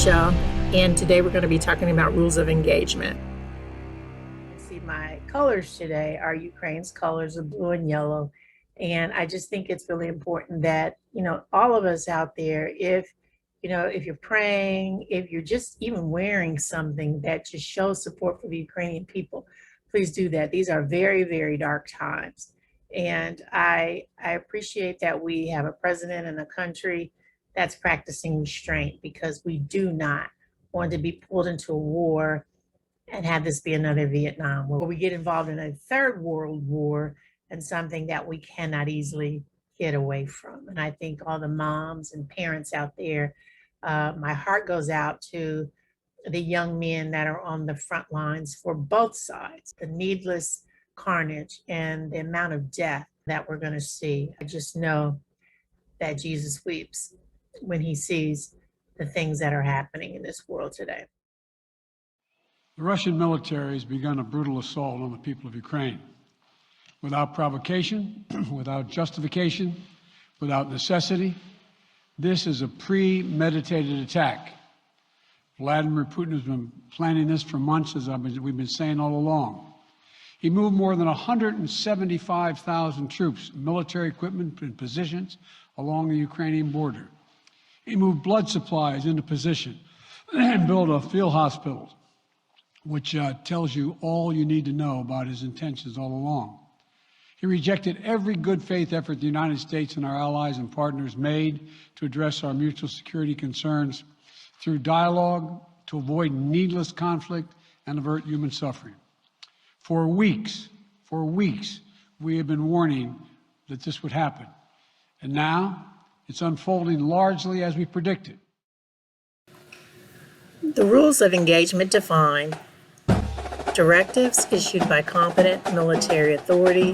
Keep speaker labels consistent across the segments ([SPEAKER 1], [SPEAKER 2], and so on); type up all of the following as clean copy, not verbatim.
[SPEAKER 1] Michelle, and today we're going to be talking about rules of engagement. See, my colors today are Ukraine's colors of blue and yellow, and I just think it's really important that, all of us out there, if you're praying, if you're just even wearing something that just shows support for the Ukrainian people, please do that. These are very, very dark times. And I appreciate that we have a president and a country that's practicing restraint, because we do not want to be pulled into a war and have this be another Vietnam, where we get involved in a third world war and something that we cannot easily get away from. And I think all the moms and parents out there, my heart goes out to the young men that are on the front lines for both sides, the needless carnage and the amount of death that we're going to see. I just know that Jesus weeps when he sees the things that are happening in this world today.
[SPEAKER 2] The Russian military has begun a brutal assault on the people of Ukraine. Without provocation, without justification, without necessity, this is a premeditated attack. Vladimir Putin has been planning this for months, as we've been saying all along. He moved more than 175,000 troops, military equipment, and positions along the Ukrainian border. He moved blood supplies into position and built a field hospital, which tells you all you need to know about his intentions all along. He rejected every good faith effort the United States and our allies and partners made to address our mutual security concerns through dialogue to avoid needless conflict and avert human suffering. For weeks, we have been warning that this would happen. And now it's unfolding largely as we predicted.
[SPEAKER 1] The rules of engagement define directives issued by competent military authority,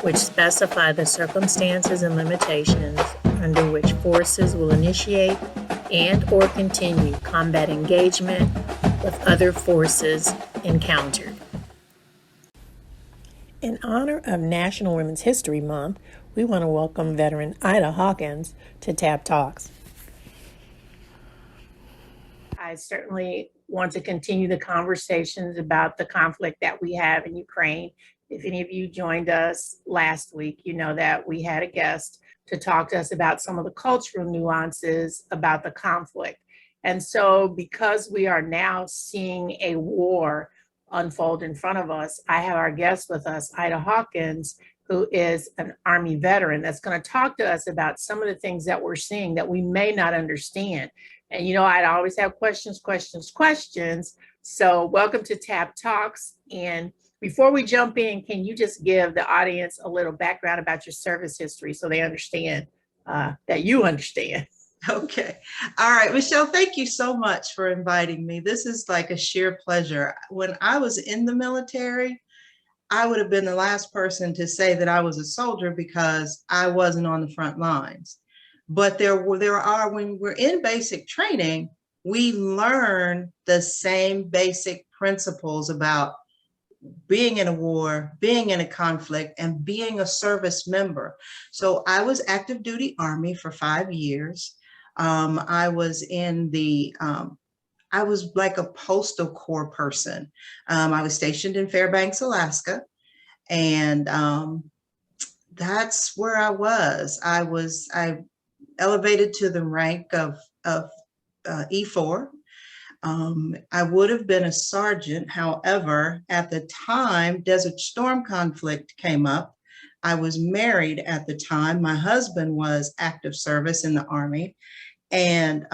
[SPEAKER 1] which specify the circumstances and limitations under which forces will initiate and or continue combat engagement with other forces encountered. In honor of National Women's History Month, we want to welcome veteran Ida Hawkins to TAP Talks. I certainly want to continue the conversations about the conflict that we have in Ukraine. If any of you joined us last week, you know that we had a guest to talk to us about some of the cultural nuances about the conflict. And so because we are now seeing a war unfold in front of us, I have our guest with us, Ida Hawkins, who is an Army veteran, that's going to talk to us about some of the things that we're seeing that we may not understand. And I'd always have questions. So welcome to TAP Talks. And before we jump in, can you just give the audience a little background about your service history so they understand that you understand?
[SPEAKER 3] Okay. All right, Michelle, thank you so much for inviting me. This is like a sheer pleasure. When I was in the military, I would have been the last person to say that I was a soldier because I wasn't on the front lines. But there are, when we're in basic training, we learn the same basic principles about being in a war, being in a conflict, and being a service member. So I was active duty Army for 5 years. I was I was like a postal corps person. I was stationed in Fairbanks, Alaska, and that's where I was. I elevated to the rank of E4. I would have been a sergeant. However, at the time, Desert Storm conflict came up. I was married at the time. My husband was active service in the Army, and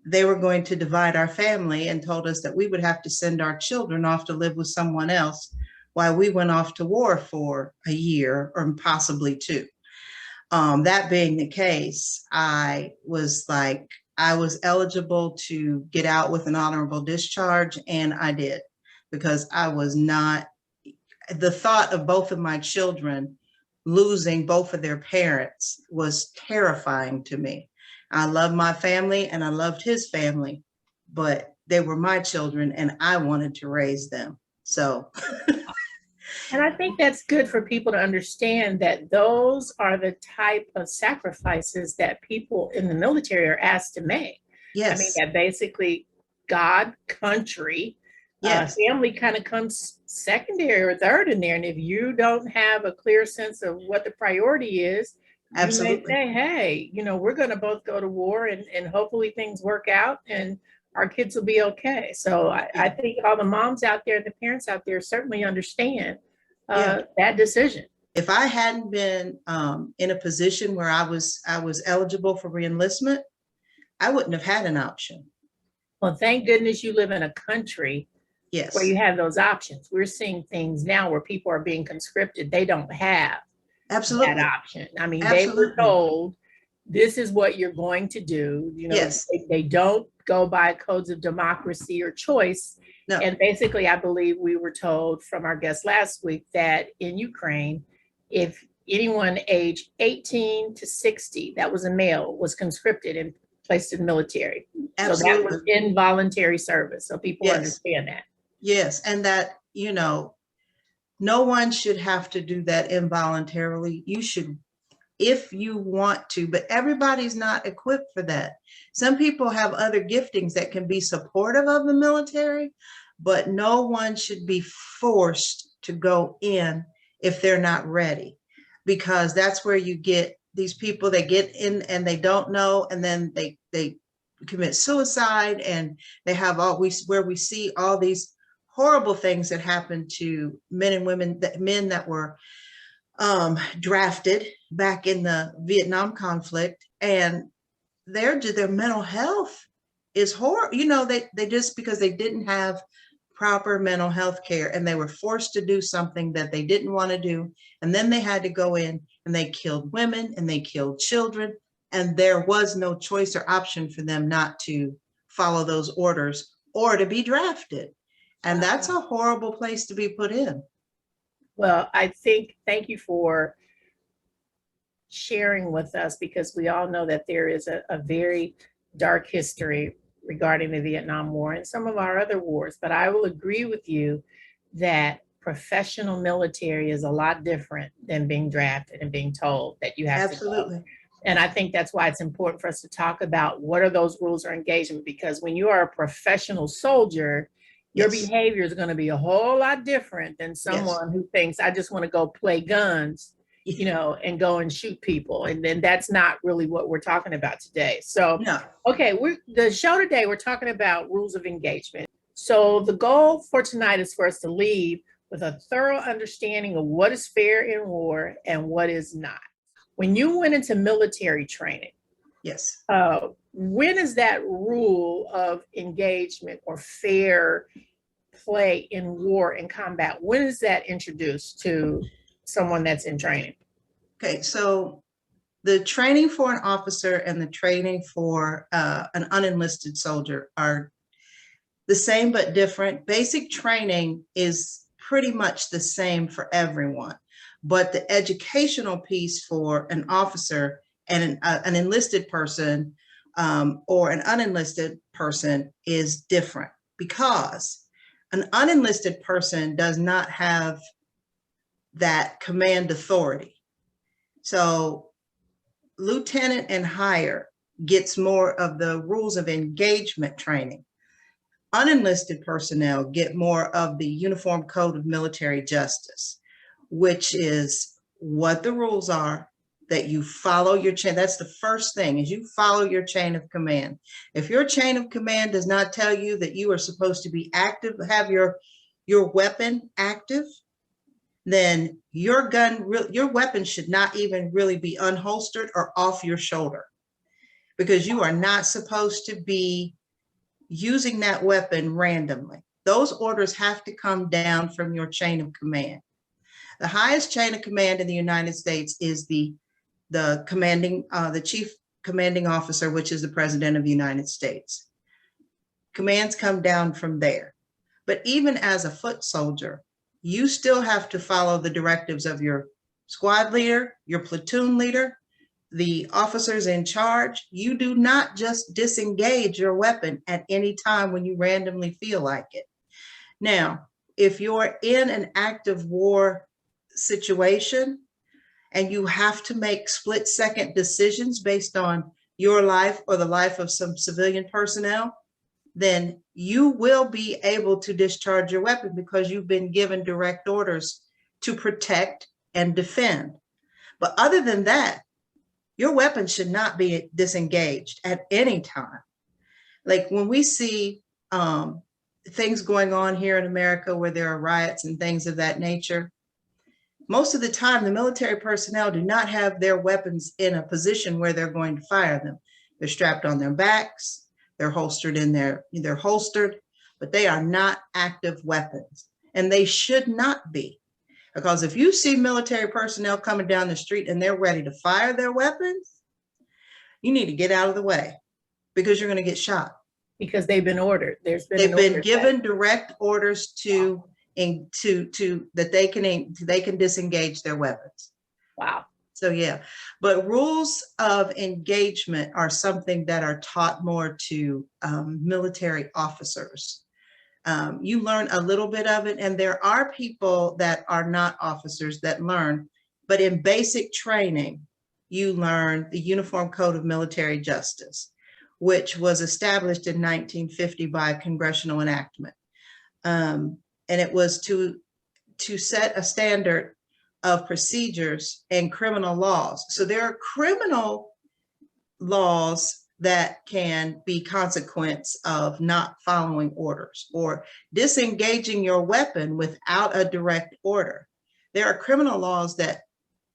[SPEAKER 3] they were going to divide our family and told us that we would have to send our children off to live with someone else while we went off to war for a year or possibly 2. That being the case, I was eligible to get out with an honorable discharge, and I did, because I was not, the thought of both of my children losing both of their parents was terrifying to me. I love my family and I loved his family, but they were my children and I wanted to raise them. So.
[SPEAKER 1] And I think that's good for people to understand that those are the type of sacrifices that people in the military are asked to make. I mean,
[SPEAKER 3] Yes,
[SPEAKER 1] that basically God, country,
[SPEAKER 3] yes,
[SPEAKER 1] family kind of comes secondary or third in there. And if you don't have a clear sense of what the priority is, you may
[SPEAKER 3] absolutely.
[SPEAKER 1] say, hey, we're going to both go to war and hopefully things work out and our kids will be okay. So I
[SPEAKER 3] Yeah,
[SPEAKER 1] think all the moms out there, the parents out there certainly understand
[SPEAKER 3] yeah.
[SPEAKER 1] that decision.
[SPEAKER 3] If I hadn't been in a position where I was eligible for reenlistment, I wouldn't have had an option.
[SPEAKER 1] Well, thank goodness you live in a country where
[SPEAKER 3] Yes,
[SPEAKER 1] you have those options. We're seeing things now where people are being conscripted. They don't have that
[SPEAKER 3] absolutely,
[SPEAKER 1] option. I mean, they were
[SPEAKER 3] absolutely.
[SPEAKER 1] told, this is what you're going to do.
[SPEAKER 3] Yes,
[SPEAKER 1] They don't go by codes of democracy or choice.
[SPEAKER 3] no,
[SPEAKER 1] And basically, I believe we were told from our guest last week that in Ukraine, if anyone age 18 to 60, that was a male, was conscripted and placed in the military. So that was
[SPEAKER 3] absolutely.
[SPEAKER 1] involuntary service. So people
[SPEAKER 3] Yes,
[SPEAKER 1] understand that.
[SPEAKER 3] yes. And that, no one should have to do that involuntarily. You should, if you want to, but everybody's not equipped for that. Some people have other giftings that can be supportive of the military, but no one should be forced to go in if they're not ready, because that's where you get these people that get in and they don't know, and then they commit suicide, and they have where we see all these horrible things that happen to men and women, that men that were drafted back in the Vietnam conflict, and their mental health is horrible. They just, because they didn't have proper mental health care and they were forced to do something that they didn't want to do, and then they had to go in and they killed women and they killed children, and there was no choice or option for them not to follow those orders or to be drafted. And that's a horrible place to be put in.
[SPEAKER 1] Well, thank you for sharing with us, because we all know that there is a very dark history regarding the Vietnam War and some of our other wars. But I will agree with you that professional military is a lot different than being drafted and being told that you have to go.
[SPEAKER 3] Absolutely.
[SPEAKER 1] And I think that's why it's important for us to talk about what are those rules of engagement, because when you are a professional soldier, your
[SPEAKER 3] Yes.
[SPEAKER 1] behavior is going to be a whole lot different than
[SPEAKER 3] Yes.
[SPEAKER 1] someone who thinks, I just want to go play guns, and go and shoot people. And then that's not really what we're talking about today. So,
[SPEAKER 3] No.
[SPEAKER 1] okay, the show today, we're talking about rules of engagement. So the goal for tonight is for us to leave with a thorough understanding of what is fair in war and what is not. When you went into military training,
[SPEAKER 3] Yes.
[SPEAKER 1] when is that rule of engagement or fair play in war and combat, when is that introduced to someone that's in training?
[SPEAKER 3] Okay, so the training for an officer and the training for an unenlisted soldier are the same but different. Basic training is pretty much the same for everyone, but the educational piece for an officer and an enlisted person or an unenlisted person is different, because an unenlisted person does not have that command authority. So lieutenant and higher gets more of the rules of engagement training. Unenlisted personnel get more of the Uniform Code of Military Justice, which is what the rules are, that you follow your chain. That's the first thing, is you follow your chain of command. If your chain of command does not tell you that you are supposed to be active, have your weapon active, then your weapon should not even really be unholstered or off your shoulder, because you are not supposed to be using that weapon randomly. Those orders have to come down from your chain of command. The highest chain of command in the United States is the chief commanding officer, which is the President of the United States. Commands come down from there. But even as a foot soldier, you still have to follow the directives of your squad leader, your platoon leader, the officers in charge. You do not just disengage your weapon at any time when you randomly feel like it. Now, if you're in an active war situation and you have to make split-second decisions based on your life or the life of some civilian personnel, then you will be able to discharge your weapon because you've been given direct orders to protect and defend. But other than that, your weapon should not be disengaged at any time. Like when we see things going on here in America where there are riots and things of that nature, most of the time the military personnel do not have their weapons in a position where they're going to fire them. They're strapped on their backs, they're holstered they're holstered, but they are not active weapons. And they should not be. Because if you see military personnel coming down the street and they're ready to fire their weapons, you need to get out of the way because you're going to get shot.
[SPEAKER 1] Because they've been ordered.
[SPEAKER 3] They've been given direct orders that they can disengage their weapons.
[SPEAKER 1] Wow.
[SPEAKER 3] So yeah, but rules of engagement are something that are taught more to military officers. You learn a little bit of it, and there are people that are not officers that learn, but in basic training, you learn the Uniform Code of Military Justice, which was established in 1950 by congressional enactment. And it was to set a standard of procedures and criminal laws. So there are criminal laws that can be consequence of not following orders or disengaging your weapon without a direct order. There are criminal laws that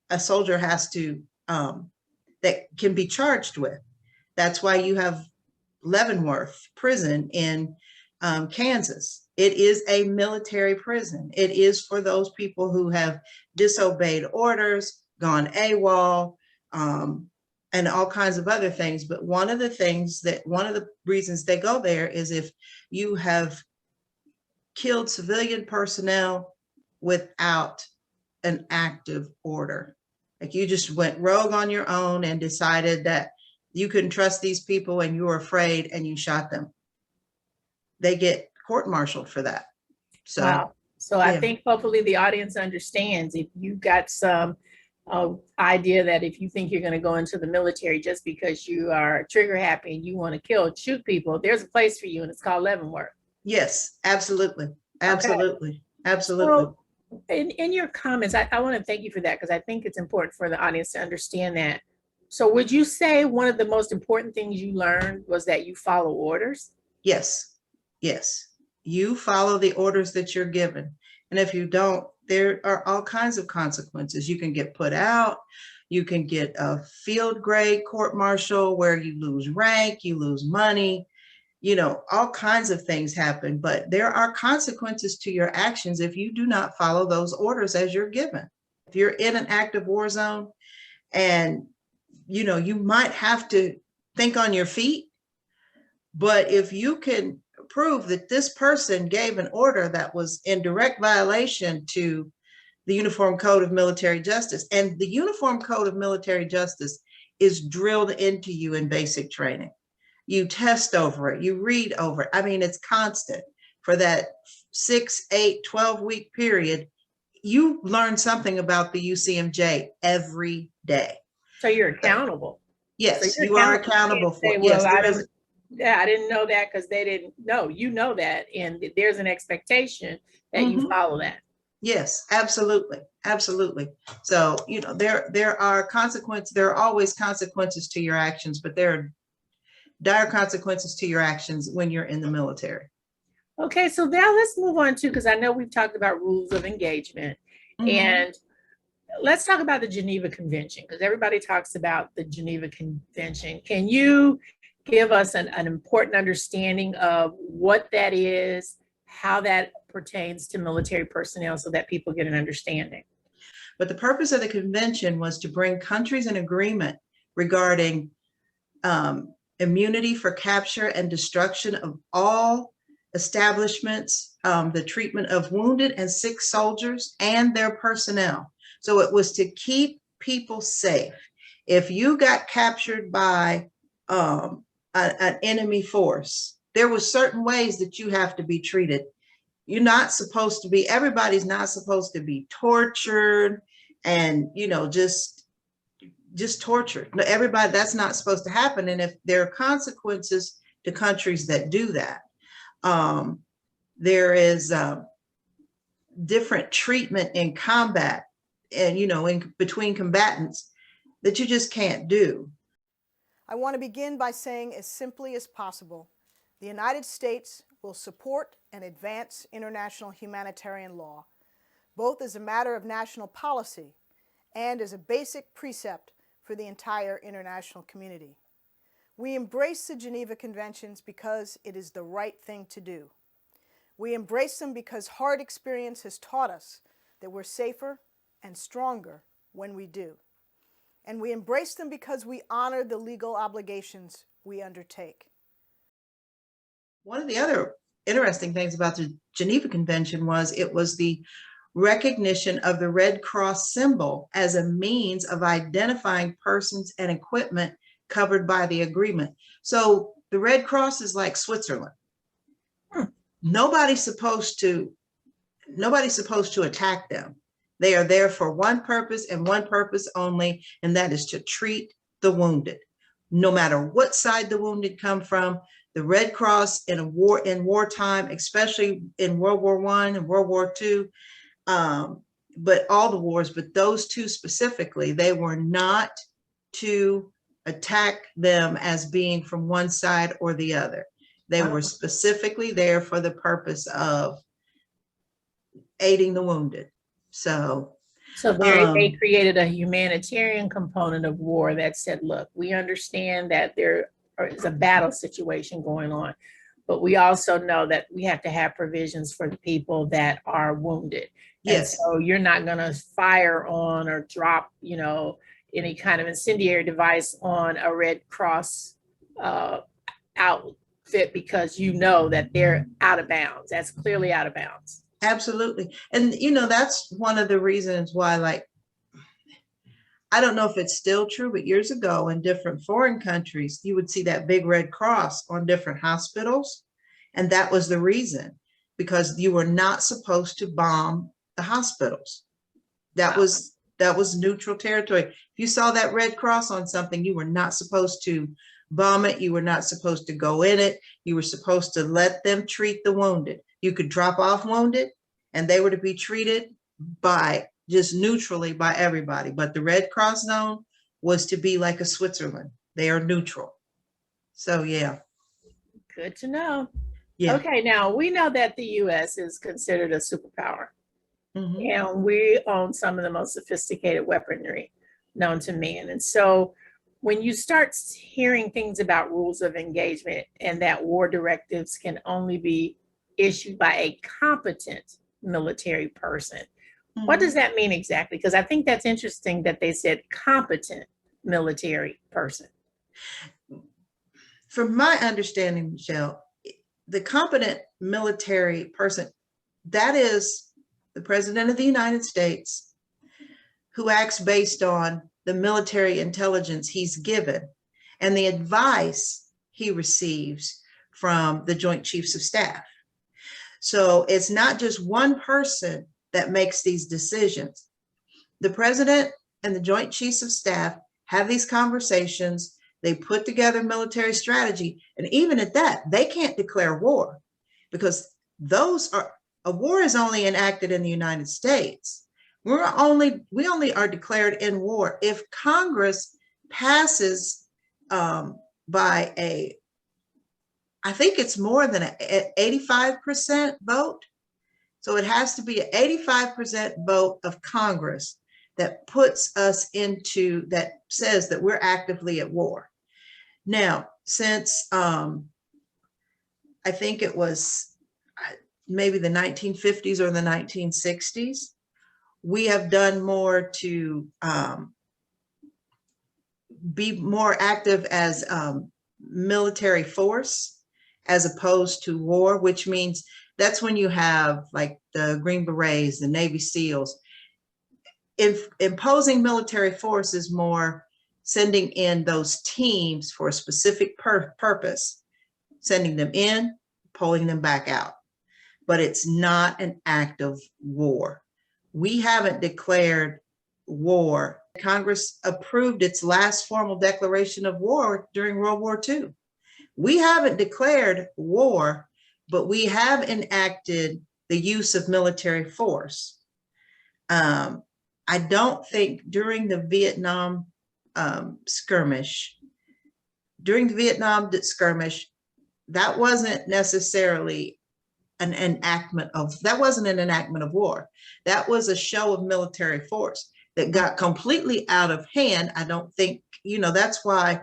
[SPEAKER 3] a soldier has to, that can be charged with. That's why you have Leavenworth prison in Kansas. It is a military prison. It is for those people who have disobeyed orders, gone AWOL, and all kinds of other things. But one of the reasons they go there is if you have killed civilian personnel without an active order. Like you just went rogue on your own and decided that you couldn't trust these people and you were afraid and you shot them. They get court-martialed for that. So,
[SPEAKER 1] wow. So
[SPEAKER 3] yeah.
[SPEAKER 1] I think hopefully the audience understands if you got some idea that if you think you're going to go into the military just because you are trigger happy and you want to shoot people, there's a place for you and it's called Leavenworth.
[SPEAKER 3] Yes, absolutely. Absolutely. Okay. Absolutely.
[SPEAKER 1] So in your comments, I want to thank you for that because I think it's important for the audience to understand that. So would you say one of the most important things you learned was that you follow orders?
[SPEAKER 3] Yes. Yes. You follow the orders that you're given. And if you don't, there are all kinds of consequences. You can get put out. You can get a field grade court-martial where you lose rank, you lose money, you know, all kinds of things happen. But there are consequences to your actions if you do not follow those orders as you're given. If you're in an active war zone and, you know, you might have to think on your feet, but if you can prove that this person gave an order that was in direct violation to the Uniform Code of Military Justice, and the Uniform Code of Military Justice is drilled into you in basic training. You test over it, you read over it. I mean, it's constant for that 6, 8, 12-week period. You learn something about the UCMJ every day.
[SPEAKER 1] So you're accountable.
[SPEAKER 3] Yes, so you are accountable for it.
[SPEAKER 1] Well, yes, I didn't know that because they didn't know. You know that, and there's an expectation that you follow that.
[SPEAKER 3] Yes, absolutely, absolutely. So you know there are consequences. There are always consequences to your actions, but there are dire consequences to your actions when you're in the military.
[SPEAKER 1] Okay, so now let's move on to, because I know we've talked about rules of engagement, and let's talk about the Geneva Convention because everybody talks about the Geneva Convention. Can you give us an important understanding of what that is, how that pertains to military personnel so that people get an understanding?
[SPEAKER 3] But the purpose of the convention was to bring countries in agreement regarding immunity for capture and destruction of all establishments, the treatment of wounded and sick soldiers and their personnel. So it was to keep people safe. If you got captured by an enemy force, there were certain ways that you have to be treated. You're not supposed to be, everybody's not supposed to be tortured and, you know, just just tortured. No, everybody, that's not supposed to happen. And if there are consequences to countries that do that, there is different treatment in combat and, in between combatants that you just can't do.
[SPEAKER 4] I want to begin by saying as simply as possible, the United States will support and advance international humanitarian law, both as a matter of national policy and as a basic precept for the entire international community. We embrace the Geneva Conventions because it is the right thing to do. We embrace them because hard experience has taught us that we're safer and stronger when we do. And we embrace them because we honor the legal obligations we undertake.
[SPEAKER 3] One of the other interesting things about the Geneva Convention was it was the recognition of the Red Cross symbol as a means of identifying persons and equipment covered by the agreement. So the Red Cross is like Switzerland. Nobody's supposed to attack them. They are there for one purpose and one purpose only, and that is to treat the wounded. No matter what side the wounded come from, the Red Cross in wartime, especially in World War I and World War II, but all the wars, but those two specifically, they were not to attack them as being from one side or the other. They were specifically there for the purpose of aiding the wounded. So
[SPEAKER 1] they created a humanitarian component of war that said, look, we understand that there is a battle situation going on, but we also know that we have to have provisions for the people that are wounded.
[SPEAKER 3] yes.
[SPEAKER 1] And so you're not going to fire on or drop, any kind of incendiary device on a Red Cross outfit because you know that they're out of bounds. That's clearly out of bounds.
[SPEAKER 3] Absolutely. And, that's one of the reasons why, I don't know if it's still true, but years ago in different foreign countries, you would see that big Red Cross on different hospitals. And that was the reason, because you were not supposed to bomb the hospitals. That was neutral territory. If you saw that Red Cross on something, you were not supposed to bomb it. You were not supposed to go in it. You were supposed to let them treat the wounded. You could drop off wounded and they were to be treated by just neutrally by everybody. But the Red Cross zone was to be like a Switzerland. They are neutral. So, yeah.
[SPEAKER 1] Good to know.
[SPEAKER 3] Yeah.
[SPEAKER 1] Okay, now we know that the U.S. is considered a superpower.
[SPEAKER 3] Mm-hmm.
[SPEAKER 1] And we own some of the most sophisticated weaponry known to man. And so when you start hearing things about rules of engagement and that war directives can only be issued by a competent military person,
[SPEAKER 3] Mm-hmm.
[SPEAKER 1] what does that mean exactly? Because I think that's interesting that they said competent military person.
[SPEAKER 3] From my understanding, Michelle, the competent military person, that is the President of the United States, who acts based on the military intelligence he's given and the advice he receives from the Joint Chiefs of Staff. So it's not just one person that makes these decisions. The President and the Joint Chiefs of Staff have these conversations. They put together military strategy. And even at that, they can't declare war, because a war is only enacted in the United States. We only are declared in war if Congress passes by I think it's more than an 85% vote. So it has to be an 85% vote of Congress that puts us that says that we're actively at war. Now, since I think it was maybe the 1950s or the 1960s, we have done more to be more active as military force as opposed to war, which means that's when you have like the Green Berets, the Navy SEALs. Imposing military force is more sending in those teams for a specific purpose, sending them in, pulling them back out. But it's not an act of war. We haven't declared war Congress approved its last formal declaration of war during World War II. We haven't declared war, but we have enacted the use of military force. I don't think during the Vietnam skirmish, that wasn't necessarily an enactment of war. That was a show of military force that got completely out of hand. I don't think, that's why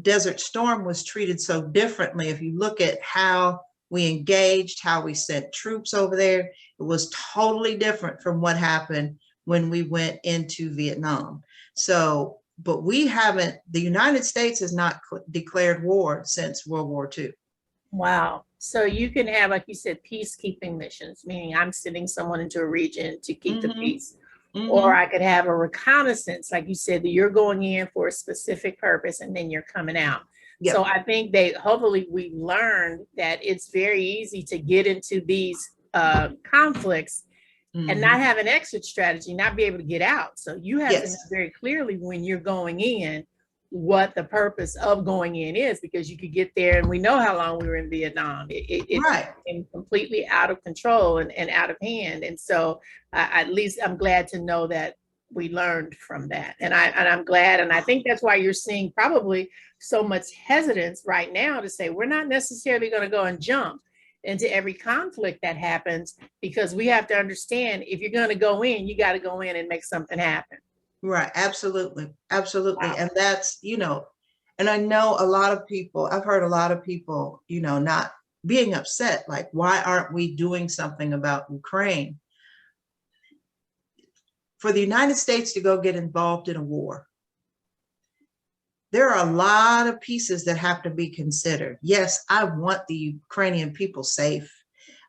[SPEAKER 3] Desert Storm was treated so differently. If you look at how we engaged, how we sent troops over there, it was totally different from what happened when we went into Vietnam. So, but the United States has not declared war since World War II.
[SPEAKER 1] Wow. So you can have, like you said, peacekeeping missions, meaning I'm sending someone into a region to keep the peace. Or I could have a reconnaissance, like you said, that you're going in for a specific purpose and then you're coming out. Yep. So I think hopefully we learned that it's very easy to get into these conflicts and not have an exit strategy, not be able to get out. So you have to know very clearly when you're going in what the purpose of going in is, because you could get there, and we know how long we were in Vietnam. It became completely out of control and out of hand. And so at least I'm glad to know that we learned from that. And I'm glad, and I think that's why you're seeing probably so much hesitance right now to say we're not necessarily going to go and jump into every conflict that happens, because we have to understand if you're going to go in, you got to go in and make something happen.
[SPEAKER 3] Right. Absolutely. Absolutely.
[SPEAKER 1] Wow.
[SPEAKER 3] And that's, and I know a lot of people, I've heard a lot of people, not being upset, like, why aren't we doing something about Ukraine? For the United States to go get involved in a war, there are a lot of pieces that have to be considered. Yes, I want the Ukrainian people safe.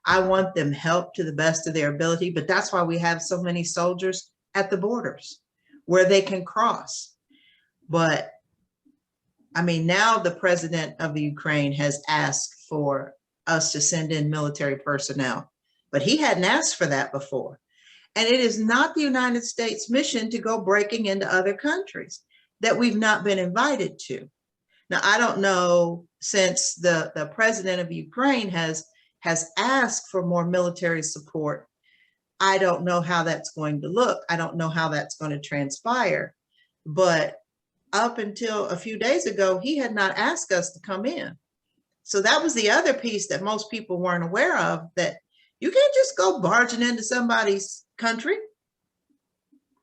[SPEAKER 3] I want them helped to the best of their ability, but that's why we have so many soldiers at the borders where they can cross. But I mean, now the president of the Ukraine has asked for us to send in military personnel, but he hadn't asked for that before. And it is not the United States mission to go breaking into other countries that we've not been invited to. Now, I don't know, since the president of Ukraine has asked for more military support, I don't know how that's going to look. I don't know how that's going to transpire. But up until a few days ago, he had not asked us to come in. So that was the other piece that most people weren't aware of, that you can't just go barging into somebody's country.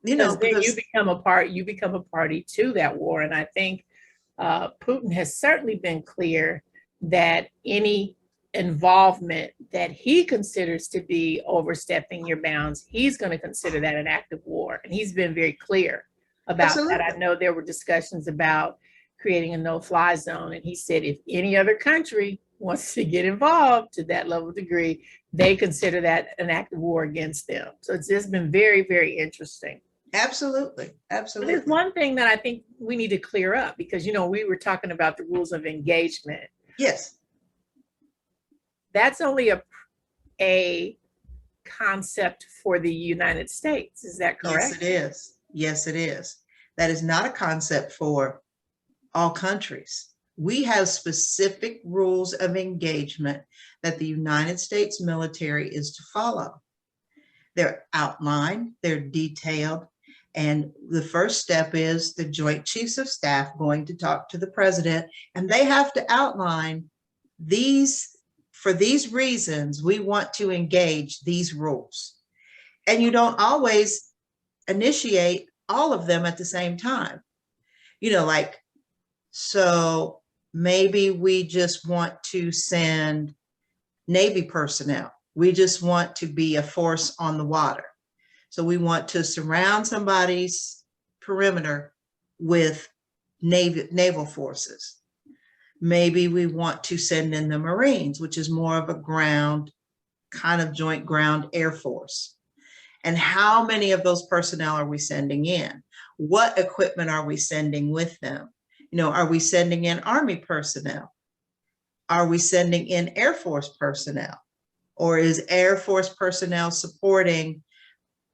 [SPEAKER 1] Because you become a party to that war. And I think Putin has certainly been clear that any involvement that he considers to be overstepping your bounds, he's going to consider that an act of war. And he's been very clear about that. I know there were discussions about creating a no-fly zone. And he said, if any other country wants to get involved to that level of degree, they consider that an act of war against them. So it's just been very, very interesting.
[SPEAKER 3] Absolutely. Absolutely.
[SPEAKER 1] But there's one thing that I think we need to clear up, because, we were talking about the rules of engagement.
[SPEAKER 3] Yes.
[SPEAKER 1] That's only a concept for the United States. Is that correct?
[SPEAKER 3] Yes, it is. Yes, it is. That is not a concept for all countries. We have specific rules of engagement that the United States military is to follow. They're outlined, they're detailed, and the first step is the Joint Chiefs of Staff going to talk to the president, and they have to outline for these reasons, we want to engage these rules. And you don't always initiate all of them at the same time. So maybe we just want to send Navy personnel. We just want to be a force on the water. So we want to surround somebody's perimeter with naval forces. Maybe we want to send in the Marines, which is more of a ground, kind of joint ground air force. And how many of those personnel are we sending in? What equipment are we sending with them? Are we sending in Army personnel? Are we sending in Air Force personnel? Or is Air Force personnel supporting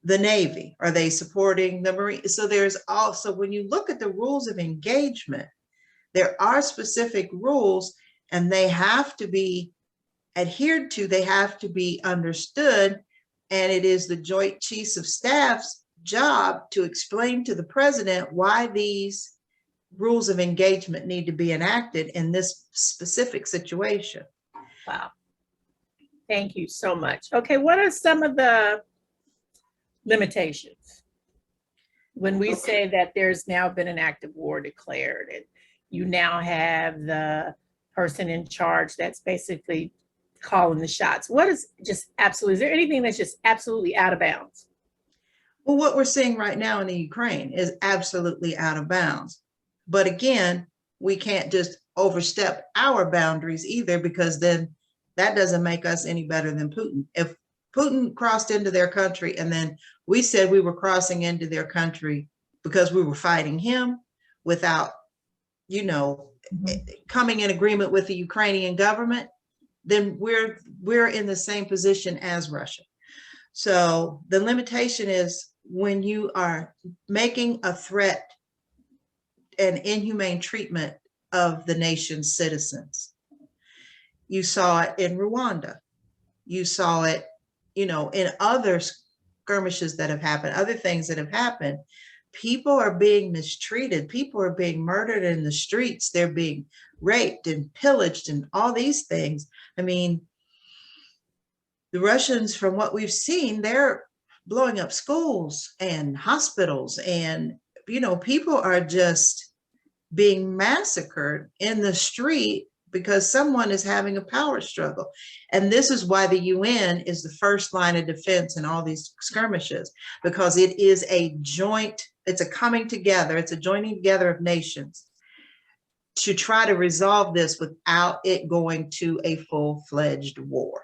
[SPEAKER 3] the Navy? Are they supporting the Marine? So there's also, when you look at the rules of engagement, there are specific rules and they have to be adhered to, they have to be understood. And it is the Joint Chiefs of Staff's job to explain to the president why these rules of engagement need to be enacted in this specific situation.
[SPEAKER 1] Wow. Thank you so much. Okay, what are some of the limitations when we say that there's now been an act of war declared and you now have the person in charge that's basically calling the shots? What is just absolutely, is there anything that's just absolutely out of bounds?
[SPEAKER 3] Well, what we're seeing right now in the Ukraine is absolutely out of bounds. But again, we can't just overstep our boundaries either, because then that doesn't make us any better than Putin. If Putin crossed into their country and then we said we were crossing into their country because we were fighting him without, coming in agreement with the Ukrainian government, then we're in the same position as Russia. So the limitation is when you are making a threat and inhumane treatment of the nation's citizens. You saw it in Rwanda. You saw it, in other skirmishes that have happened, other things that have happened. People are being mistreated. People are being murdered in the streets. They're being raped and pillaged and all these things. I mean, the Russians, from what we've seen, they're blowing up schools and hospitals, and people are just being massacred in the street because someone is having a power struggle. And this is why the UN is the first line of defense in all these skirmishes, because it is it's a coming together, it's a joining together of nations to try to resolve this without it going to a full-fledged war.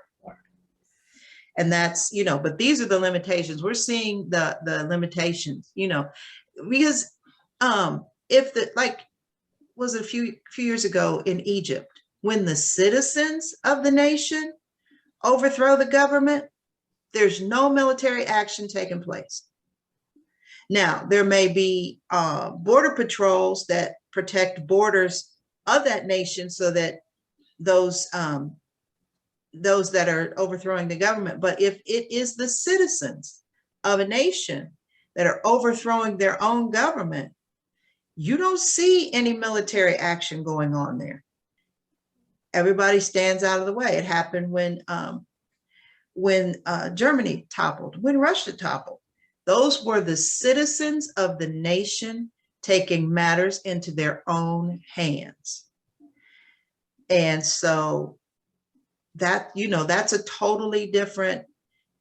[SPEAKER 3] And that's, but these are the limitations. We're seeing the limitations, because was it a few years ago in Egypt, when the citizens of the nation overthrow the government, there's no military action taking place. Now, there may be border patrols that protect borders of that nation so that those that are overthrowing the government. But if it is the citizens of a nation that are overthrowing their own government, you don't see any military action going on there. Everybody stands out of the way. It happened when Germany toppled, when Russia toppled. Those were the citizens of the nation taking matters into their own hands. And so that, that's a totally different,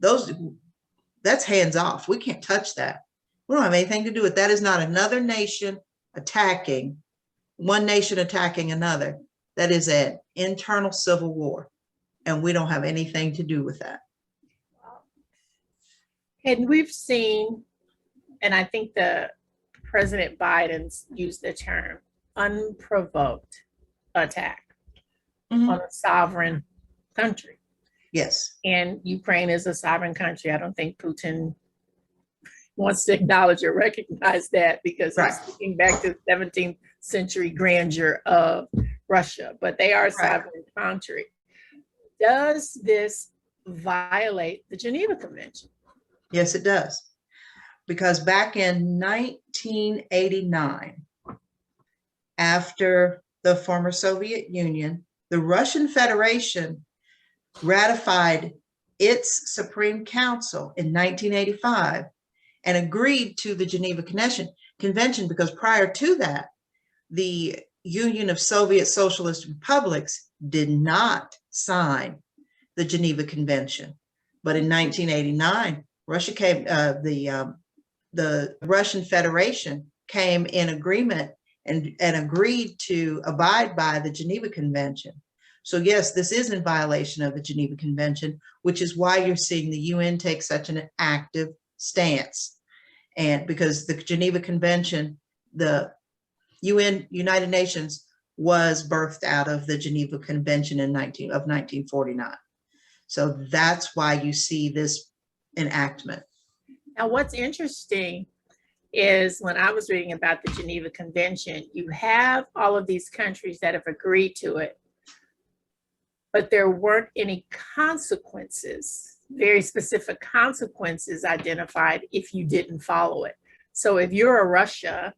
[SPEAKER 3] that's hands off. We can't touch that. We don't have anything to do with that. Is not another nation attacking, one nation attacking another. That is an internal civil war, and we don't have anything to do with that.
[SPEAKER 1] And we've seen, and I think the President Biden's used the term unprovoked attack on a sovereign country.
[SPEAKER 3] Yes.
[SPEAKER 1] And Ukraine is a sovereign country. I don't think Putin wants to acknowledge or recognize that, because he's looking back to the 17th century grandeur of Russia, but they are a sovereign country. Does this violate the Geneva Convention?
[SPEAKER 3] Yes, it does. Because back in 1989, after the former Soviet Union, the Russian Federation ratified its Supreme Council in 1985 and agreed to the Geneva Convention, because prior to that, the Union of Soviet Socialist Republics did not sign the Geneva Convention. But in 1989, Russia came, the Russian Federation came in agreement and agreed to abide by the Geneva Convention. So yes, this is in violation of the Geneva Convention, which is why you're seeing the UN take such an active stance. And because the Geneva Convention, the UN, United Nations, was birthed out of the Geneva Convention of 1949. So that's why you see this enactment.
[SPEAKER 1] Now, what's interesting is when I was reading about the Geneva Convention, you have all of these countries that have agreed to it, but there weren't any consequences, very specific consequences identified if you didn't follow it. So if you're a Russia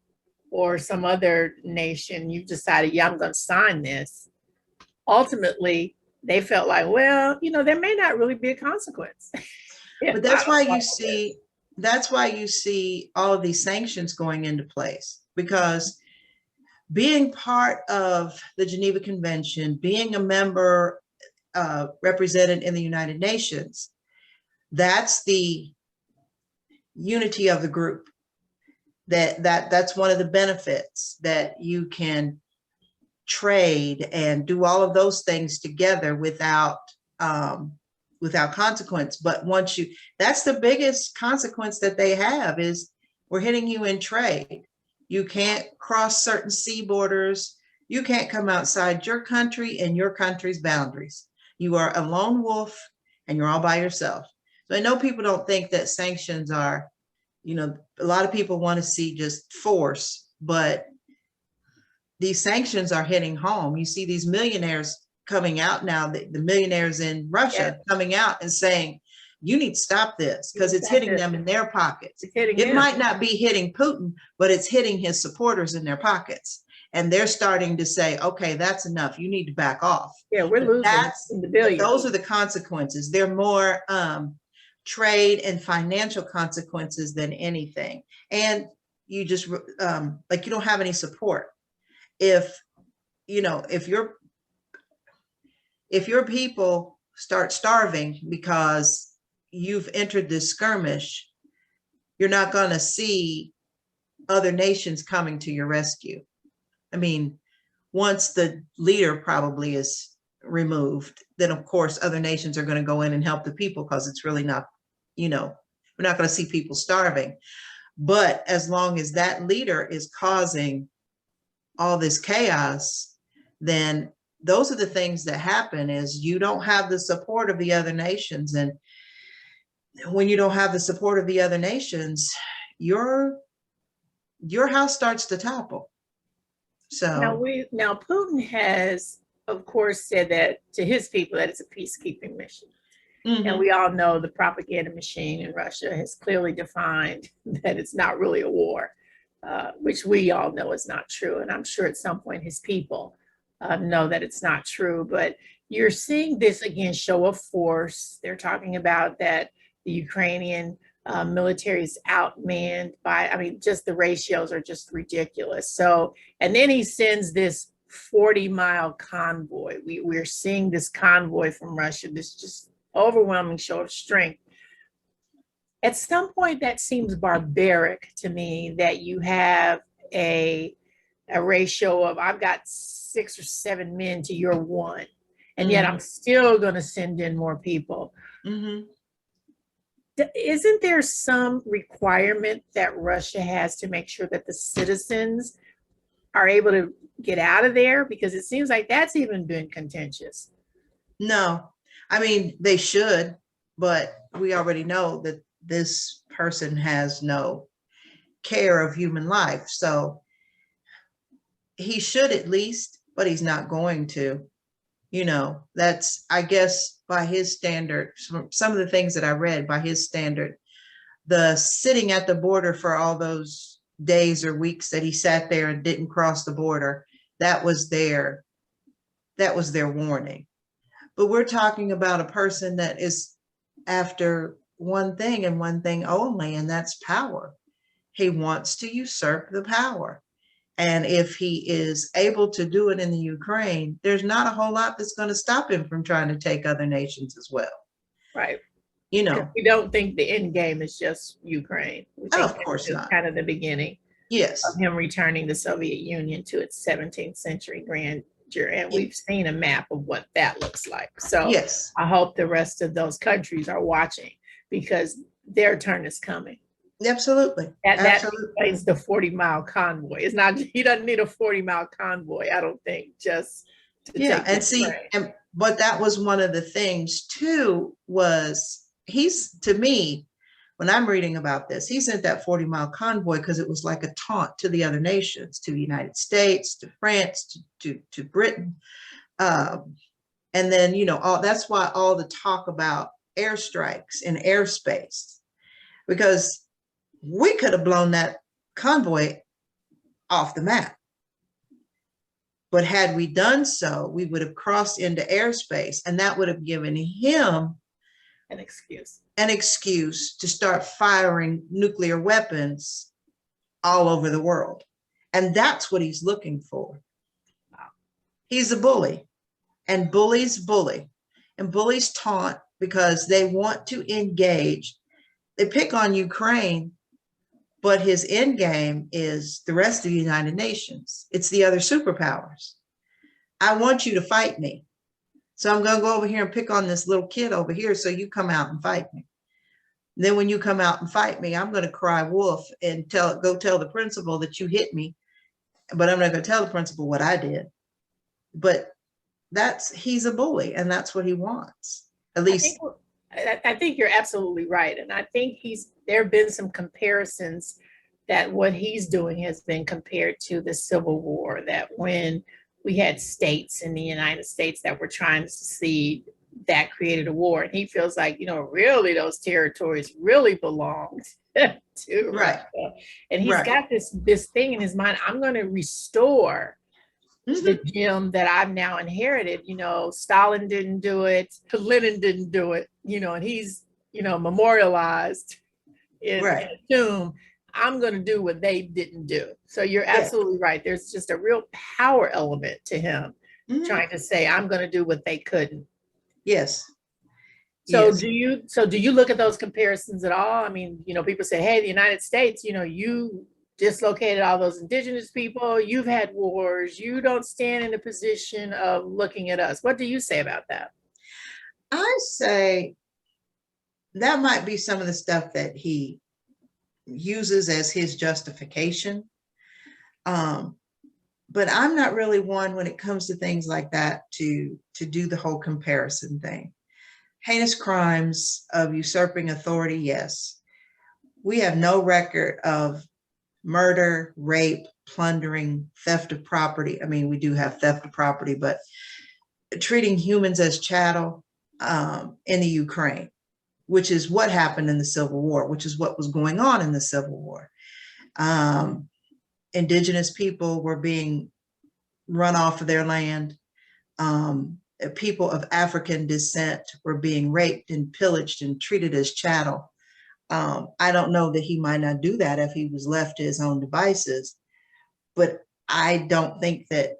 [SPEAKER 1] or some other nation, you decided, yeah, I'm going to sign this, ultimately, they felt like, well, there may not really be a consequence.
[SPEAKER 3] But that's why you see all of these sanctions going into place, because being part of the Geneva Convention, being a member represented in the United Nations, that's the unity of the group. That's one of the benefits, that you can trade and do all of those things together without consequence. But that's the biggest consequence that they have, is we're hitting you in trade. You can't cross certain sea borders. You can't come outside your country and your country's boundaries. You are a lone wolf and you're all by yourself. So I know people don't think that sanctions are, a lot of people want to see just force, but these sanctions are hitting home. You see these millionaires coming out now, the millionaires in Russia coming out and saying, you need to stop this, because it's hitting them in their pockets. It might not be hitting Putin, but it's hitting his supporters in their pockets. And they're starting to say, okay, that's enough. You need to back off.
[SPEAKER 1] Yeah, we're losing in the billions.
[SPEAKER 3] Those are the consequences. They're more trade and financial consequences than anything. And you just like, you don't have any support. If your people start starving because you've entered this skirmish, you're not going to see other nations coming to your rescue. I mean, once the leader probably is removed, then of course other nations are going to go in and help the people, because it's really not, we're not going to see people starving. But as long as that leader is causing all this chaos, then those are the things that happen, is you don't have the support of the other nations. And when you don't have the support of the other nations, your house starts to topple. So
[SPEAKER 1] now Putin has, of course, said that to his people that it's a peacekeeping mission. Mm-hmm. And we all know the propaganda machine in Russia has clearly defined that it's not really a war, which we all know is not true. And I'm sure at some point his people know that it's not true. But you're seeing this, again, show of force. They're talking about that the Ukrainian military is outmanned by, just the ratios are just ridiculous. So, and then he sends this 40-mile convoy. We're seeing this convoy from Russia, this just overwhelming show of strength. At some point, that seems barbaric to me, that you have a ratio of, I've got 6 or 7 men to your 1, and yet I'm still going to send in more people. Mm-hmm. Isn't there some requirement that Russia has to make sure that the citizens are able to get out of there? Because it seems like that's even been contentious.
[SPEAKER 3] No, they should, but we already know that this person has no care of human life. So he should at least, but he's not going to. That's, I guess, by his standard, some of the things that I read, by his standard, the sitting at the border for all those days or weeks that he sat there and didn't cross the border, that was their warning. But we're talking about a person that is after one thing and one thing only, and that's power. He wants to usurp the power. And if he is able to do it in the Ukraine, there's not a whole lot that's going to stop him from trying to take other nations as well.
[SPEAKER 1] Right. We don't think the end game is just Ukraine. We think
[SPEAKER 3] of course not.
[SPEAKER 1] Kind of the beginning.
[SPEAKER 3] Yes.
[SPEAKER 1] Of him returning the Soviet Union to its 17th century grandeur. And we've seen a map of what that looks like. So yes, I hope the rest of those countries are watching, because their turn is coming.
[SPEAKER 3] Absolutely.
[SPEAKER 1] That explains the 40-mile convoy. It's not, he doesn't need a 40-mile convoy, I don't think, just to take
[SPEAKER 3] and see, but that was one of the things too, was to me, when I'm reading about this, he sent that 40-mile convoy because it was like a taunt to the other nations, to the United States, to France, to Britain. And then, you know, that's why all the talk about airstrikes in airspace, because we could have blown that convoy off the map. But had we done so, we would have crossed into airspace, and that would have given him
[SPEAKER 1] An excuse.
[SPEAKER 3] an excuse to start firing nuclear weapons all over the world. And that's what he's looking for.
[SPEAKER 1] Wow.
[SPEAKER 3] He's a bully, and bullies bully, and bullies taunt because they want to engage. They pick on Ukraine, but his end game is the rest of the United Nations. It's the other superpowers. I want you to fight me. So I'm going to go over here and pick on this little kid over here so you come out and fight me. And then when you come out and fight me, I'm going to cry wolf and go tell the principal that you hit me, but I'm not going to tell the principal what I did. But he's a bully, and that's what he wants. At least
[SPEAKER 1] I think you're absolutely right. And I think there have been some comparisons that what he's doing has been compared to the Civil War, that when we had states in the United States that were trying to secede, that created a war. And he feels like, you know, really those territories really belonged to Russia. And he's got this thing in his mind, I'm going to restore the gem that I've now inherited. You know, Stalin didn't do it, Lenin didn't do it, you know, and he's, you know, memorialized in a tomb. I'm going to do what they didn't do. So you're absolutely right. There's just a real power element to him trying to say, I'm going to do what they couldn't.
[SPEAKER 3] Yes.
[SPEAKER 1] So do you look at those comparisons at all? I mean, you know, people say, hey, the United States, you know, you dislocated all those indigenous people, you've had wars, you don't stand in a position of looking at us. What do you say about that?
[SPEAKER 3] I say that might be some of the stuff that he uses as his justification. But I'm not really one when it comes to things like that to do the whole comparison thing. Heinous crimes of usurping authority, yes. We have no record of murder, rape, plundering, theft of property. I mean, we do have theft of property, but treating humans as chattel in the Ukraine, which is what happened in the Civil War, which is what was going on in the Civil War. Indigenous people were being run off of their land. People of African descent were being raped and pillaged and treated as chattel. I don't know that he might not do that if he was left to his own devices, but I don't think that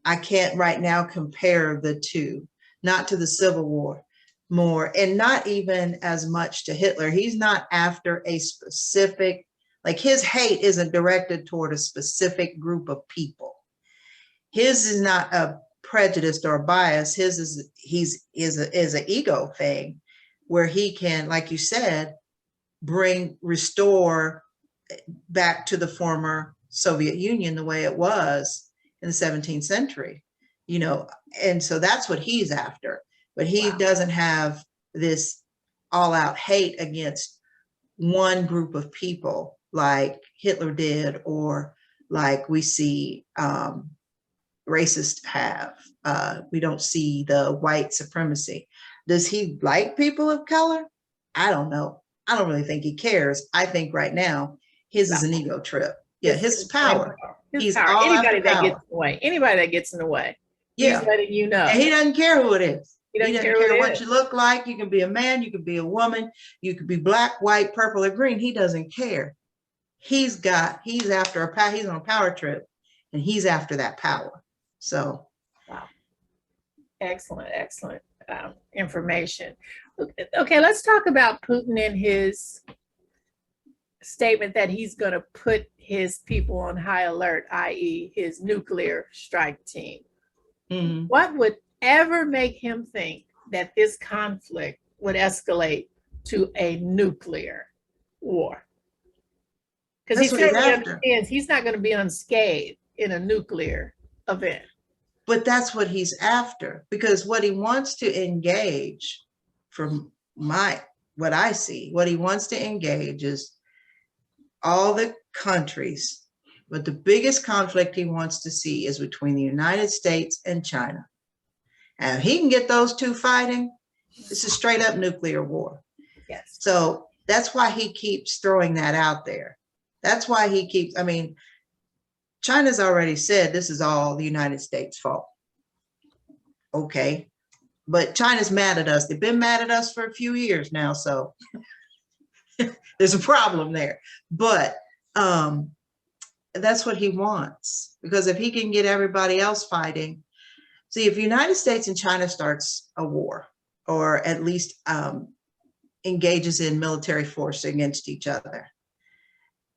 [SPEAKER 3] I can't right now compare the two, not to the Civil War more, and not even as much to Hitler. He's not after a specific, like his hate isn't directed toward a specific group of people. His is not a prejudice or a bias. His is an ego thing where he can, like you said, restore back to the former Soviet Union the way it was in the 17th century, you know, and so that's what he's after. But he doesn't have this all-out hate against one group of people like Hitler did, or like we see racists have. We don't see the white supremacy. Does he like people of color? I don't know. I don't really think he cares. I think right now his is an ego trip. Yeah, his power.
[SPEAKER 1] He's power. Anybody that gets in the way. Anybody that gets in the way.
[SPEAKER 3] Yeah.
[SPEAKER 1] He's letting you know.
[SPEAKER 3] And he doesn't care who it is.
[SPEAKER 1] He doesn't care
[SPEAKER 3] what you look like. You can be a man, you can be a woman, you could be black, white, purple, or green. He doesn't care. He's after a power, he's on a power trip, and he's after that power. So
[SPEAKER 1] wow. Excellent information. Okay, let's talk about Putin and his statement that he's going to put his people on high alert, i.e. his nuclear strike team.
[SPEAKER 3] Mm-hmm.
[SPEAKER 1] What would ever make him think that this conflict would escalate to a nuclear war? Because he certainly understands he's not going to be unscathed in a nuclear event.
[SPEAKER 3] But that's what he's after, because what he wants to engage, from my what I see, what he wants to engage is all the countries, but the biggest conflict he wants to see is between the United States and China. And if he can get those two fighting, this is straight up nuclear war.
[SPEAKER 1] Yes.
[SPEAKER 3] So that's why he keeps throwing that out there. That's why he keeps, I mean, China's already said this is all the United States' fault. Okay. But China's mad at us. They've been mad at us for a few years now. So there's a problem there. But that's what he wants. Because if he can get everybody else fighting, see, if the United States and China starts a war, or at least engages in military force against each other,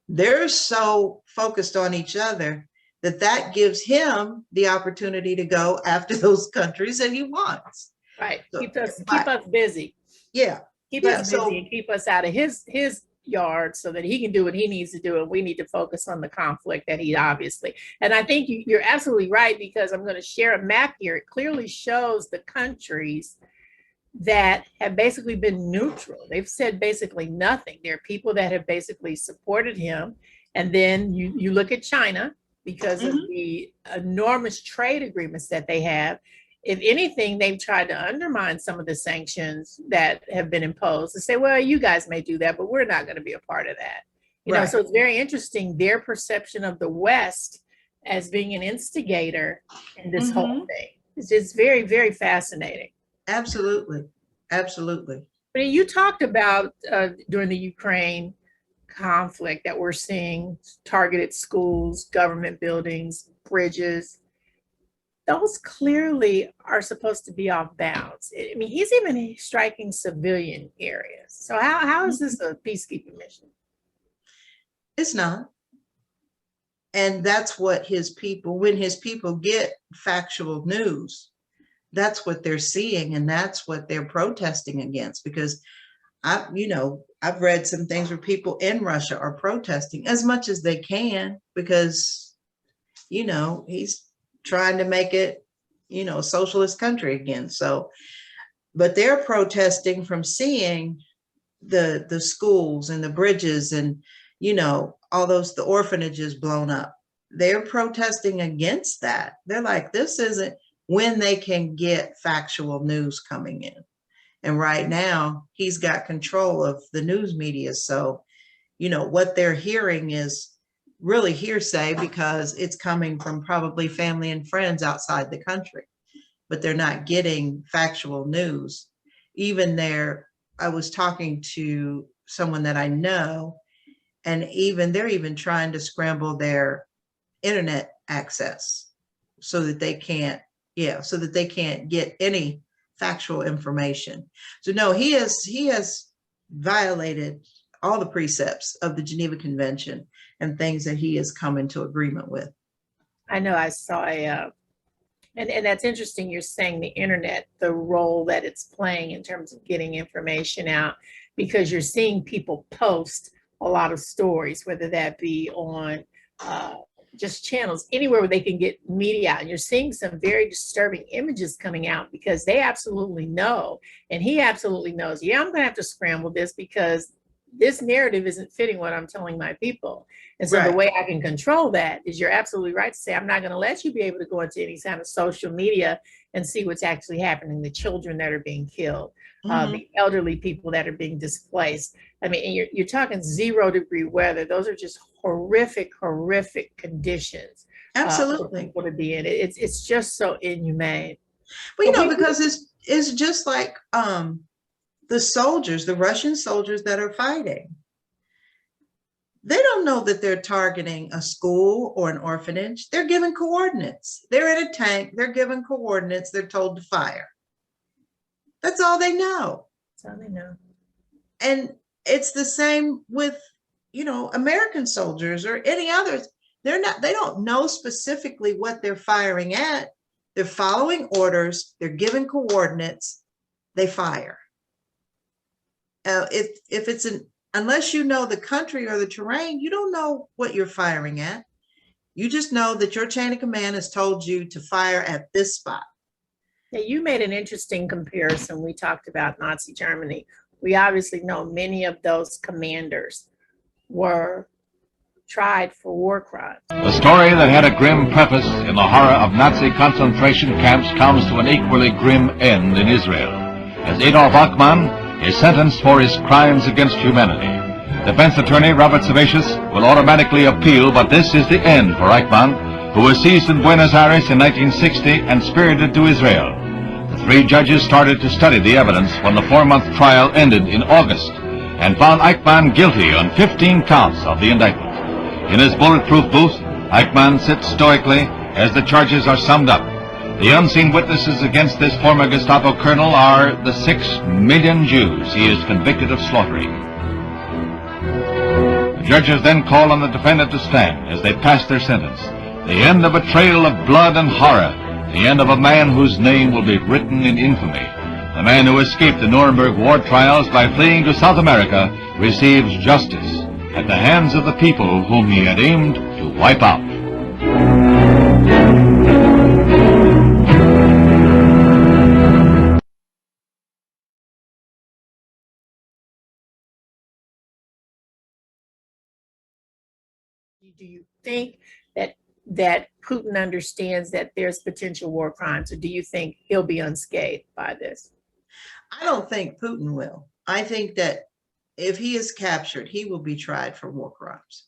[SPEAKER 3] they're so focused on each other that that gives him the opportunity to go after those countries that he wants.
[SPEAKER 1] Right.
[SPEAKER 3] So,
[SPEAKER 1] Keep us busy.
[SPEAKER 3] Yeah.
[SPEAKER 1] Keep
[SPEAKER 3] Yeah,
[SPEAKER 1] us busy
[SPEAKER 3] so-
[SPEAKER 1] and keep us out of his yard so that he can do what he needs to do, and we need to focus on the conflict that he obviously. And I think you're absolutely right, because I'm going to share a map here. It clearly shows the countries that have basically been neutral. They've said basically nothing. There are people that have basically supported him. And then you look at China, because of the enormous trade agreements that they have. If anything, they've tried to undermine some of the sanctions that have been imposed to say, well, you guys may do that, but we're not going to be a part of that. You know, so it's very interesting, their perception of the West as being an instigator in this whole thing. It's just very, very fascinating.
[SPEAKER 3] Absolutely. Absolutely.
[SPEAKER 1] But you talked about during the Ukraine conflict that we're seeing targeted schools, government buildings, bridges. Those clearly are supposed to be off bounds. I mean, he's even striking civilian areas. So how is this a peacekeeping mission?
[SPEAKER 3] It's not. And that's what his people, when his people get factual news, that's what they're seeing, and that's what they're protesting against. Because I've read some things where people in Russia are protesting as much as they can, because, he's trying to make it, a socialist country again. So, but they're protesting from seeing the schools and the bridges and, all those, the orphanages blown up. They're protesting against that. They're like, this isn't when they can get factual news coming in. And right now he's got control of the news media. So, what they're hearing is really hearsay, because it's coming from probably family and friends outside the country, but they're not getting factual news. Even there, I was talking to someone that I know, and they're even trying to scramble their internet access so that they can't get any factual information. So no, he has violated all the precepts of the Geneva Convention and things that he has come into agreement with.
[SPEAKER 1] I know I saw and that's interesting. You're saying the internet, the role that it's playing in terms of getting information out, because you're seeing people post a lot of stories, whether that be on just channels, anywhere where they can get media out. And you're seeing some very disturbing images coming out, because they absolutely know, and he absolutely knows, yeah, I'm going to have to scramble this because this narrative isn't fitting what I'm telling my people. And so the way I can control that is, you're absolutely right to say, I'm not going to let you be able to go into any kind of social media and see what's actually happening, the children that are being killed, the elderly people that are being displaced. I mean, and you're talking 0-degree weather. Those are just horrific conditions.
[SPEAKER 3] Absolutely.
[SPEAKER 1] For people to be in. It's just so inhumane.
[SPEAKER 3] Well, because it's just like the Russian soldiers that are fighting. They don't know that they're targeting a school or an orphanage. They're given coordinates. They're in a tank. They're given coordinates. They're told to fire. That's all they know.
[SPEAKER 1] That's all they know.
[SPEAKER 3] And it's the same with, American soldiers or any others. They don't know specifically what they're firing at. They're following orders. They're given coordinates. They fire. Unless you know the country or the terrain, you don't know what you're firing at. You just know that your chain of command has told you to fire at this spot.
[SPEAKER 1] Now, you made an interesting comparison. We talked about Nazi Germany. we obviously know many of those commanders were tried for war crimes.
[SPEAKER 5] The story that had a grim preface in the horror of Nazi concentration camps comes to an equally grim end in Israel, as Adolf Eichmann is sentenced for his crimes against humanity. Defense attorney Robert Savatius will automatically appeal, but this is the end for Eichmann, who was seized in Buenos Aires in 1960 and spirited to Israel. The three judges started to study the evidence when the 4-month trial ended in August and found Eichmann guilty on 15 counts of the indictment. In his bulletproof booth, Eichmann sits stoically as the charges are summed up. The unseen witnesses against this former Gestapo colonel are the 6 million Jews he is convicted of slaughtering. The judges then call on the defendant to stand as they pass their sentence. The end of a trail of blood and horror. The end of a man whose name will be written in infamy. The man who escaped the Nuremberg war trials by fleeing to South America receives justice at the hands of the people whom he had aimed to wipe out.
[SPEAKER 1] Do you think that Putin understands that there's potential war crimes, or do you think he'll be unscathed by this?
[SPEAKER 3] I don't think Putin will. I think that if he is captured, he will be tried for war crimes.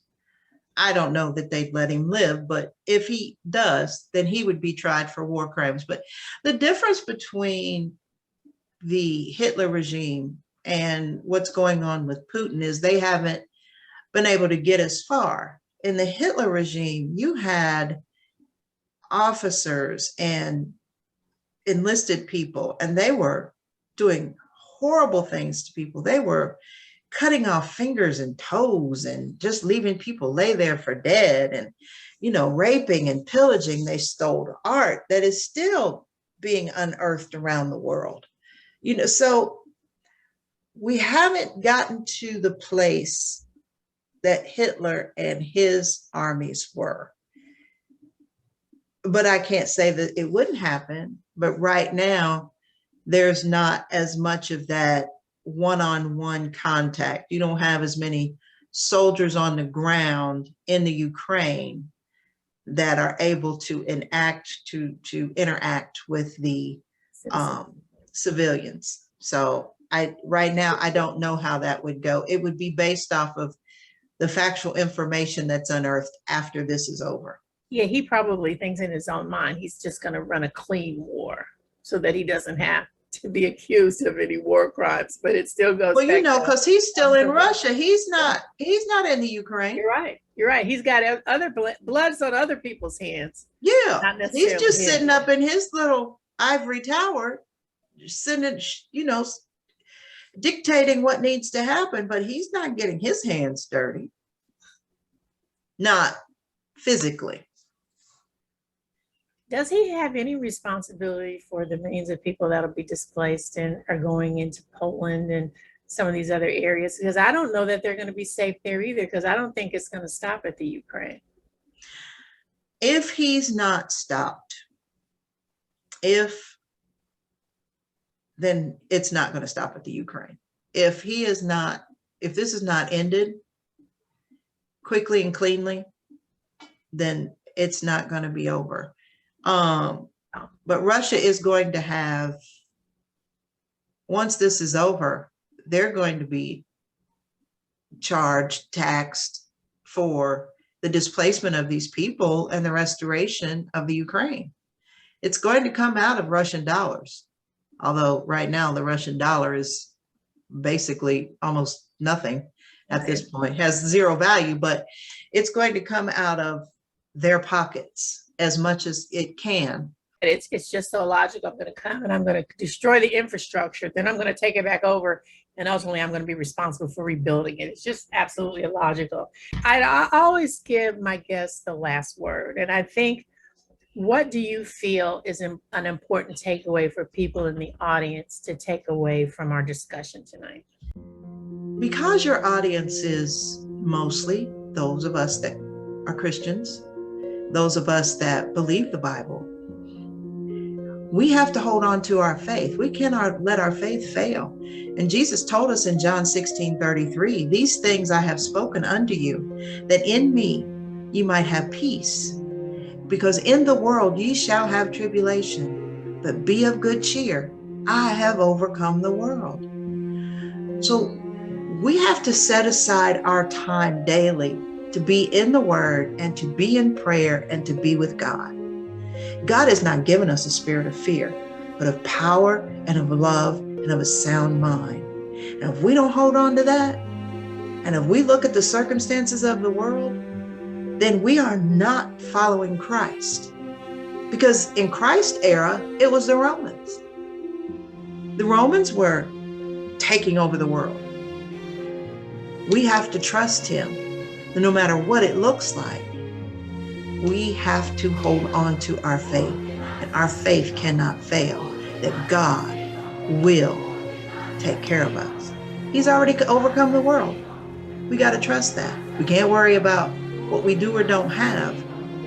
[SPEAKER 3] I don't know that they'd let him live, but if he does, then he would be tried for war crimes. But the difference between the Hitler regime and what's going on with Putin is they haven't been able to get as far. In the Hitler regime, you had officers and enlisted people, and they were doing horrible things to people. They were cutting off fingers and toes and just leaving people lay there for dead and, raping and pillaging. They stole art that is still being unearthed around the world. So we haven't gotten to the place that Hitler and his armies were. But I can't say that it wouldn't happen. But right now, there's not as much of that one-on-one contact. You don't have as many soldiers on the ground in the Ukraine that are able to interact with the civilians. So right now, I don't know how that would go. It would be based off of the factual information that's unearthed after this is over.
[SPEAKER 1] Yeah, he probably thinks in his own mind he's just going to run a clean war so that he doesn't have to be accused of any war crimes. But it still goes.
[SPEAKER 3] Well, because he's still in Russia. He's not in the Ukraine.
[SPEAKER 1] You're right. He's got other bloods on other people's hands.
[SPEAKER 3] Yeah, he's just sitting up in his little ivory tower, sitting, dictating what needs to happen, but he's not getting his hands dirty. Not physically.
[SPEAKER 1] Does he have any responsibility for the millions of people that'll be displaced and are going into Poland and some of these other areas? Because I don't know that they're going to be safe there either, because I don't think it's going to stop at the Ukraine.
[SPEAKER 3] If he's not stopped, then it's not going to stop at the Ukraine. If this is not ended quickly and cleanly, then it's not going to be over. But Russia is going to have, once this is over, they're going to be charged, taxed for the displacement of these people and the restoration of the Ukraine. It's going to come out of Russian dollars. Although right now the Russian dollar is basically almost nothing at this point, has zero value, but it's going to come out of their pockets as much as it can.
[SPEAKER 1] It's just so logical. I'm going to come and I'm going to destroy the infrastructure. Then I'm going to take it back over. And ultimately, I'm going to be responsible for rebuilding it. It's just absolutely illogical. I always give my guests the last word. And I think, what do you feel is an important takeaway for people in the audience to take away from our discussion tonight?
[SPEAKER 3] Because your audience is mostly those of us that are Christians, those of us that believe the Bible, We have to hold on to our faith. We cannot let our faith fail. And Jesus told us in John 16:33, these things I have spoken unto you, that in me ye might have peace. Because in the world ye shall have tribulation, but be of good cheer. I have overcome the world. So we have to set aside our time daily to be in the Word and to be in prayer and to be with God. God has not given us a spirit of fear, but of power and of love and of a sound mind. And if we don't hold on to that, and if we look at the circumstances of the world, then we are not following Christ. Because in Christ's era, it was the Romans. The Romans were taking over the world. We have to trust him, no matter what it looks like. We have to hold on to our faith, and our faith cannot fail, that God will take care of us. He's already overcome the world. We got to trust that. We can't worry about what we do or don't have.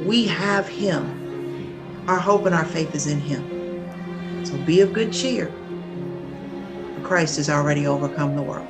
[SPEAKER 3] We have him. Our hope and our faith is in him. So be of good cheer. Christ has already overcome the world.